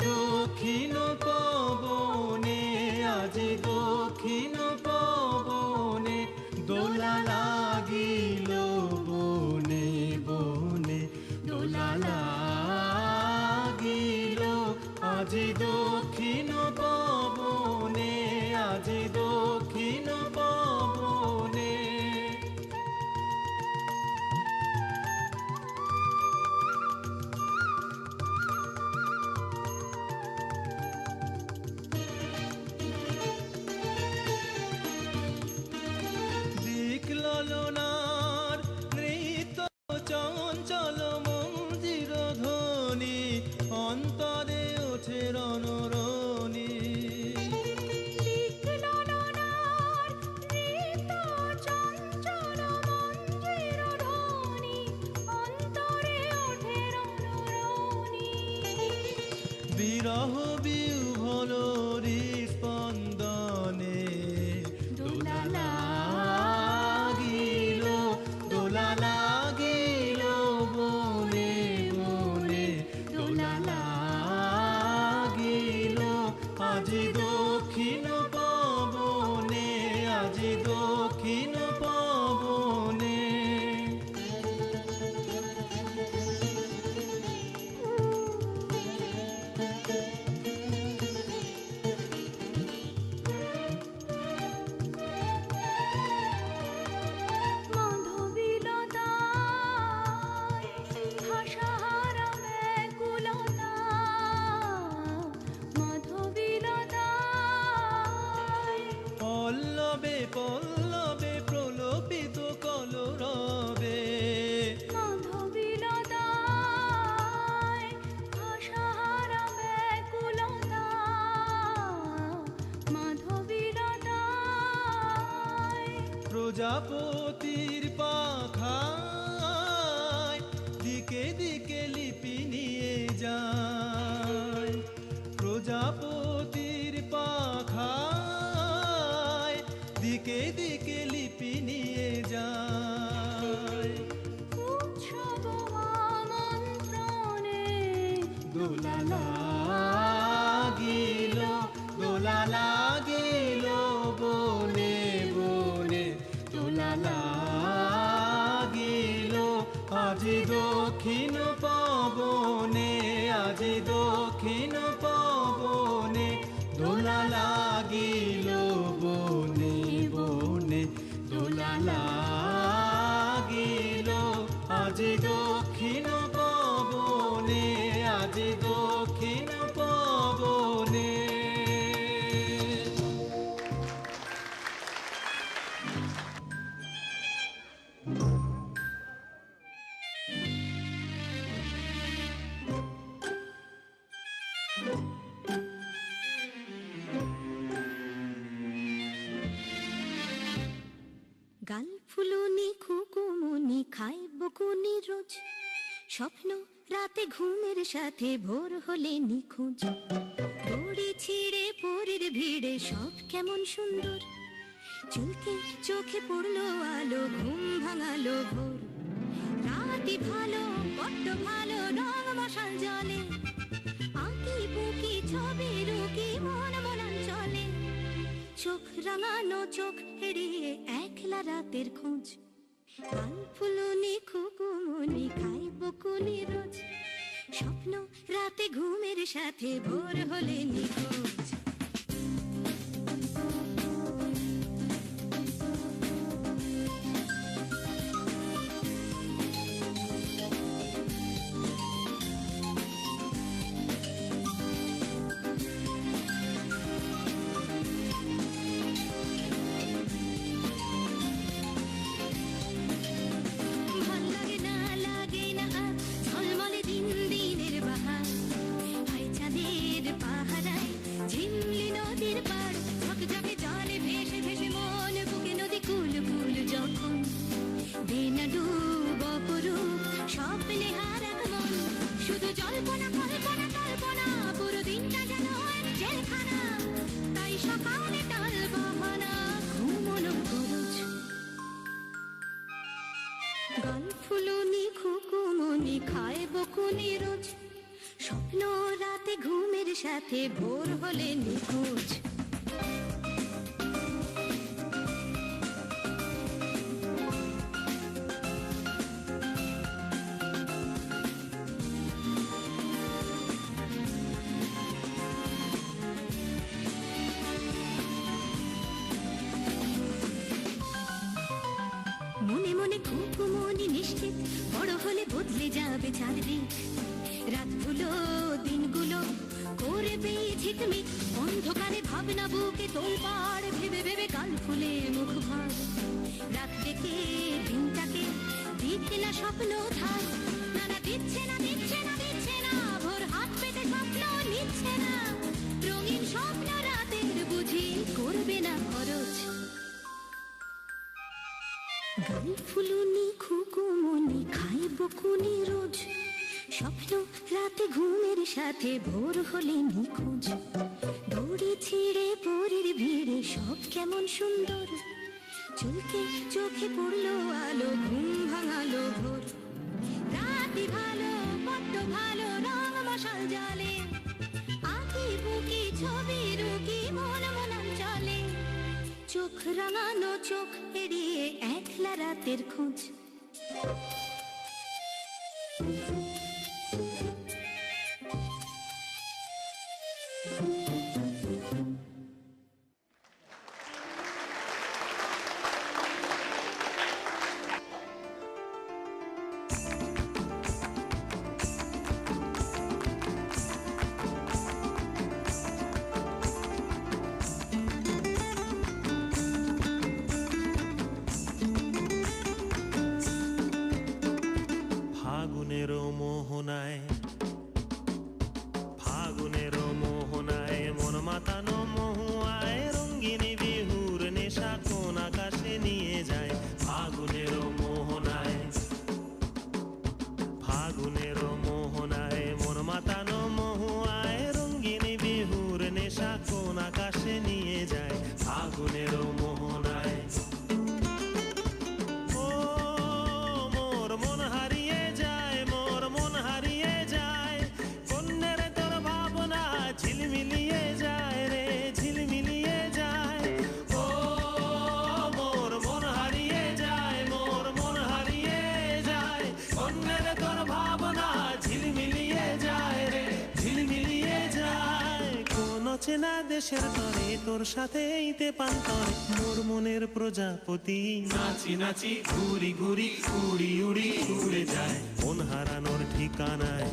দক্ষিণ পবনে, আজি দক্ষিণ পবনে দোলা লাগিল বনে বনে, দোলা লাগিল আজি দক্ষিণ পবনে, আজি দক্ষিণ পবনে। ললনার নৃত্য চঞ্চল মঞ্জির ধ্বনি, অন্তরে ওঠে রণরণি। বিরহ বিহ্বলরি স্পন্দনে দোলা লাগিল, দোলা লাগিল বনে বনে, দোলা লাগিল আজি দক্ষিণ পবনে, আজি দক্ষিণ পবনে। পল্লবে পল্লবে প্রলোভিত কলরবে, মাধবীলতায় আশাহারা ব্যাকুলতা, মাধবীলতায় প্রজাপতির পাখায় দিকে দিকে লিপি নিয়ে যায়, প্রজাপতির পাখায় দিকে দিকে লিপি নিয়ে যায়। উৎসব আমন্ত্রণে দোলা লাগিল, দোলা লাগিল বনে বনে, দোলা লাগিল আজি দক্ষিণ পবনে, আজি দক্ষিণ পবনে দোলা লাগিল বনে বনে, দোলা লাগিল আজি দক্ষিণ পবনে, আজি দক্ষিণ পবনে। গাল ফুলুনি খুকুমুনি খায় বকুনি রোজ, স্বপ্ন রাতে ঘুমের সাথে ভোর হলে নিখোঁজ। দড়ি ছিঁড়ে পরীর ভিড়ে সব কেমন সুন্দর, চুলকে চোখে পড়লো আলো, ঘুম ভাঙালো ভোর। রাতি ভালো বড্ড ভালো, রং মশাল জলে, আঁকি বুকি ছবি রুকি মন মনান চলে। চোখ রাঙানো চোখ এড়িয়ে একলা রাতের খোঁজ, গাল ফুলুনি খুকুমুনি খায় বকুনি রোজ, স্বপ্ন রাতে ঘুমের সাথে ভোর হলে নিখোঁজ। ঝিমলি নদীর পাড় ঝকঝকে জলে ভেসে ভেসে মন বুকে নদী কুল কুল যখন, দেনা ডুব অপরূপ স্বপ্নে হারাক মন, শুধু জল্পনা কল্পনা কল্পনা, পুরো দিনটা যেন জেলখানা, তাই সকালে টাল বাহানা ঘুমনো খরচ। গাল ফুলুনি খুকুমুনি খায় বকুনি রোজ, স্বপ্ন রাতে ঘুমের সাথে ভোর হলে নিখোঁজ। মনে মনে খুকুমনি নিশ্চিত, বড় হলে বদলে যাবে চারদিক। রাতগুলো দিনগুলো করবে ঝিকমিক, অন্ধকারে ভাবনা বুকে তোলপাড়, ভেবে ভেবে কাল ফুলে মুখ ভার। রাত দেখে দিনটাকে দিচ্ছে না স্বপ্ন ধার, না না দিচ্ছে না দিচ্ছে না দিচ্ছে না, ভোর হাত পেতে স্বপ্ন নিচ্ছে না। রঙিন স্বপ্ন রাতের বুঝি করবে না খরচ। গাল ফুলুনি খুকুমনি খায় বকুনি রোজ, স্বপ্ন রাতে ঘুমের সাথে ভোর হলে নিখোঁজ। দড়ি ছিঁড়ে পরের ভিড়ে সব কেমন সুন্দর, চলকে চোখে পড়লো আলো, ঘুম ভাঙালো ভোর। রাতি ভালো বড্ড ভালো, রং মশাল জলে, আঁকি বুকি ছবি রুকি মন মনন চলে। চোখ রাঙানো চোখ এড়িয়ে একলা রাতের খোঁজ। ফাগুনের মোহনায়, ফাগুনের মোহনায় মন মাতানো মহুয়ায়, রঙ্গিনী বিহুর নেশা কোন আকাশে নিয়ে যায়। ফাগুনের মোহনায়, ফাগুনের মোহনায় মন মাতানো মহুয়ায়, রঙ্গিনী বিহুর নেশা কোন আকাশে নিয়ে যায়। ফাগুনের মোহনায় ঝিলমিলিয়ে যায় রে, ঝিলমিলিয়ে যায়। ও মোর মন হারিয়ে যায়, মোর মন হারিয়ে যায়, অন্যের তোর ভাবনা ঝিলমিলিয়ে যায় রে, ঝিলমিলিয়ে যায়। কোন চেনা দেশের তরে তোর সাথে ইতে পান্তরে, মোর মনের প্রজাপতি নাচি নাচি ঘুরি ঘুরি উড়ি উড়ি উড়ে যায় মন হারানোর ঠিকানায়।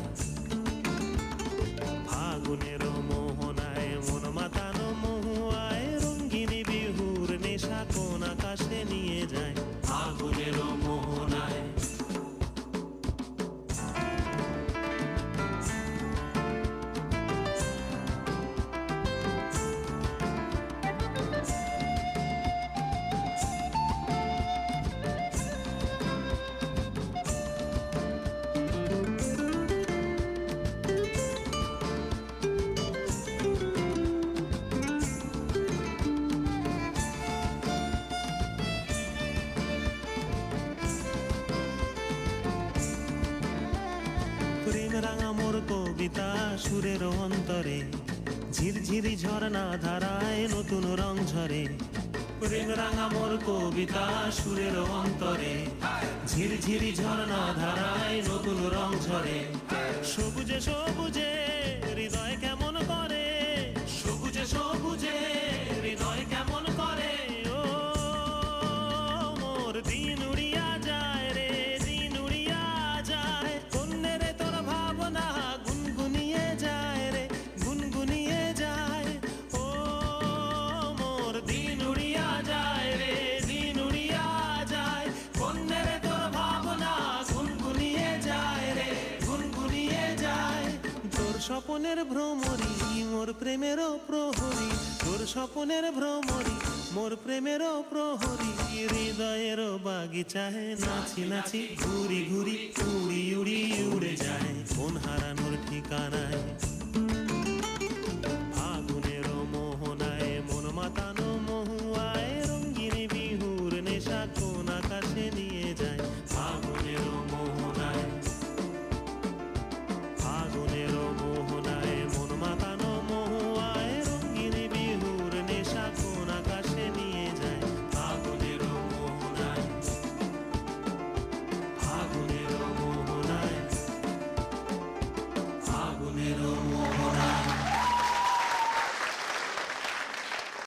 ফাগুনের মোহনায় মন মাতানো মহুয়ায়, রঙ্গিনী বিহুর নেশা কোন আকাশে নিয়ে যায়। ফাগুনের মোহনায় প্রেম রাঙা মোর কবিতা সুরের অন্তরে, ঝিরঝিরি ঝর্ণা ধারায় নতুন রং ঝরে। প্রেম রাঙা মোর কবিতা সুরের অন্তরে, ঝিরঝিরি ঝর্ণা ধারায় নতুন রং ঝরে। সবুজে সবুজে হৃদয় কেমন করে, সবুজে সবুজে হৃদয় কেমন করে। ও মোর দিন উড়িয়া যায় রে, দিন উড়িয়া যায়, অন্যের তোর ভাবনা গুনগুনিয়ে যায় রে, গুনগুনিয়ে যায়। ও মোর দিন উড়িয়া যায় রে, দিন উড়িয়া যায়, অন্যের তোর ভাবনা গুনগুনিয়ে যায় রে, গুনগুনিয়ে যায়। তোর স্বপনের ভ্রমরি মোর প্রেমেরও প্রহরী, তোর স্বপনের ভ্রমরি মোর প্রেমেরও প্রহরী। হৃদয়ের বাগিচায় নাচি নাচি ঘুরি ঘুরি উড়ি উড়ি উড়ে যায় মন হারানোর ঠিকানায়।